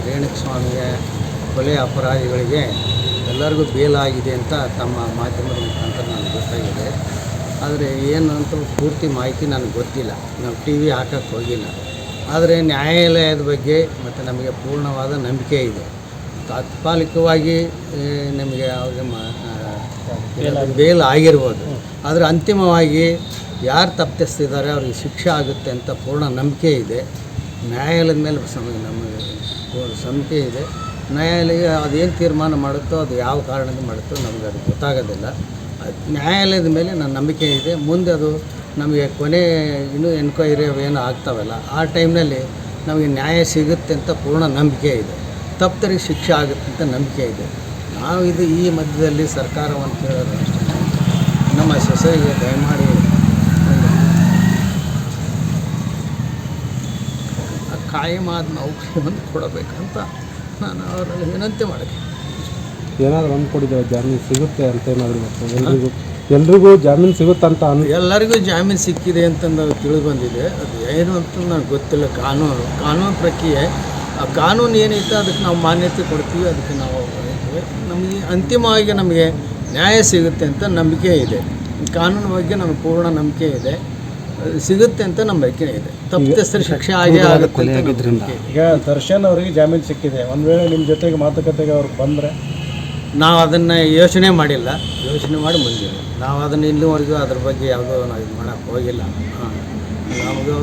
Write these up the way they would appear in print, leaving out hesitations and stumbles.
ರೇಣುಕಸ್ವಾಮಿಗೆ ಕೊಲೆ ಅಪರಾಧಿಗಳಿಗೆ ಎಲ್ಲರಿಗೂ ಬೇಲಾಗಿದೆ ಅಂತ ತಮ್ಮ ಮಾಧ್ಯಮದ ಮುಖಾಂತರ ನನಗೆ ಗೊತ್ತಾಗಿದೆ. ಆದರೆ ಏನು ಅಂತ ಪೂರ್ತಿ ಮಾಹಿತಿ ನನಗೆ ಗೊತ್ತಿಲ್ಲ, ನಾವು ಟಿ ವಿ ಹಾಕೋಕ್ಕೆ ಹೋಗಿಲ್ಲ. ಆದರೆ ನ್ಯಾಯಾಲಯದ ಬಗ್ಗೆ ಮತ್ತು ನಮಗೆ ಪೂರ್ಣವಾದ ನಂಬಿಕೆ ಇದೆ. ತಾತ್ಕಾಲಿಕವಾಗಿ ನಮಗೆ ಅವ್ರಿಗೆ ಬೇಲ್ ಆಗಿರ್ಬೋದು, ಆದರೆ ಅಂತಿಮವಾಗಿ ಯಾರು ತಪ್ಪಿಸ್ತಿದ್ದಾರೆ ಅವ್ರಿಗೆ ಶಿಕ್ಷೆ ಆಗುತ್ತೆ ಅಂತ ಪೂರ್ಣ ನಂಬಿಕೆ ಇದೆ. ನ್ಯಾಯಾಲಯದ ಮೇಲೆ ನಮಗೆ ನಂಬಿಕೆ ಇದೆ. ನ್ಯಾಯಾಲಯ ಅದೇನು ತೀರ್ಮಾನ ಮಾಡುತ್ತೋ ಅದು ಯಾವ ಕಾರಣದಿಂದ ಮಾಡುತ್ತೋ ನಮಗೆ ಅದು ಗೊತ್ತಾಗೋದಿಲ್ಲ. ನ್ಯಾಯಾಲಯದ ಮೇಲೆ ನನ್ನ ನಂಬಿಕೆ ಇದೆ. ಮುಂದೆ ಅದು ನಮಗೆ ಕೊನೆ ಇನ್ನೂ ಎನ್ಕ್ವೈರಿ ಅವೇನು ಆಗ್ತಾವಲ್ಲ, ಆ ಟೈಮ್ನಲ್ಲಿ ನಮಗೆ ನ್ಯಾಯ ಸಿಗುತ್ತೆ ಅಂತ ಪೂರ್ಣ ನಂಬಿಕೆ ಇದೆ. ತಪ್ಪರಿಗೆ ಶಿಕ್ಷೆ ಆಗುತ್ತೆ ಅಂತ ನಂಬಿಕೆ ಇದೆ. ನಾವು ಈ ಮಧ್ಯದಲ್ಲಿ ಸರ್ಕಾರವನ್ನು ಕೇಳೋದು ಅಷ್ಟೇ, ನಮ್ಮ ಸೊಸೆಗೆ ದಯಮಾಡಿ ಕಾಯಮಾದ ನೌಕರಿಯನ್ನು ಕೊಡಬೇಕಂತ ನಾನು ಅವರಲ್ಲಿ ವಿನಂತಿ ಮಾಡಿದೆ. ಏನಾದರೂ ಅಂದ್ಕೊಂಡಿದ್ದೇವೆ ಜಾಮೀನು ಸಿಗುತ್ತೆ ಅಂತ ಏನಾದರೂ ಎಲ್ರಿಗೂ ಜಾಮೀನು ಸಿಗುತ್ತಂತ ಎಲ್ಲರಿಗೂ ಜಾಮೀನು ಸಿಕ್ಕಿದೆ ಅಂತಂದು ತಿಳಿದು ಬಂದಿದೆ. ಅದು ಏನು ಅಂತ ನನಗೆ ಗೊತ್ತಿಲ್ಲ. ಕಾನೂನು ಪ್ರಕ್ರಿಯೆ, ಆ ಕಾನೂನು ಏನೈತೆ ಅದಕ್ಕೆ ನಾವು ಮಾನ್ಯತೆ ಕೊಡ್ತೀವಿ, ಅದಕ್ಕೆ ನಾವು ನಮಗೆ ಅಂತಿಮವಾಗಿ ನಮಗೆ ನ್ಯಾಯ ಸಿಗುತ್ತೆ ಅಂತ ನಂಬಿಕೆ ಇದೆ. ಕಾನೂನು ಬಗ್ಗೆ ನಮಗೆ ಪೂರ್ಣ ನಂಬಿಕೆ ಇದೆ, ಸಿಗುತ್ತೆ ಅಂತ ನಂಬಿಕೆ ಇದೆ. ತಪ್ಪಿತಸ್ಥರ ಶಿಕ್ಷೆ ಆಗೇ ಆಗುತ್ತೆ ಅಂತ. ಈಗ ದರ್ಶನ್ ಅವರಿಗೆ ಜಾಮೀನು ಸಿಕ್ಕಿದೆ, ಒಂದು ವೇಳೆ ನಿಮ್ಮ ಜೊತೆಗೆ ಮಾತುಕತೆಗೆ ಅವ್ರು ಬಂದರೆ ನಾವು ಅದನ್ನು ಯೋಚನೆ ಮಾಡಿಲ್ಲ, ಯೋಚನೆ ಮಾಡಿ ಬಂದಿಲ್ಲ. ನಾವು ಅದನ್ನು ಇಲ್ಲಿವರೆಗೂ ಅದ್ರ ಬಗ್ಗೆ ಯಾವುದೋ ನಾವು ಇದು ಮಾಡೋಕ್ಕೆ ಹೋಗಿಲ್ಲ. ನಮಗೆ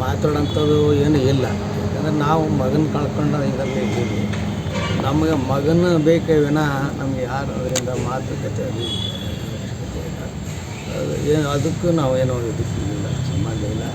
ಮಾತಾಡೋಂಥದ್ದು ಏನೂ ಇಲ್ಲ. ಯಾಕಂದರೆ ನಾವು ಮಗನ ಕಳ್ಕೊಂಡು ಇದರಲ್ಲಿ ಇದ್ದೀವಿ. ನಮಗೆ ಮಗನ ಬೇಕೇ ವಿನಃ ನಮಗೆ ಯಾರು ಅದರಿಂದ ಮಾತುಕತೆ ಅದು ಏನು ಅದಕ್ಕೂ ನಾವೇನೋ ಇದಕ್ಕಿಲ್ಲ, ಸಂಬಂಧ ಇಲ್ಲ.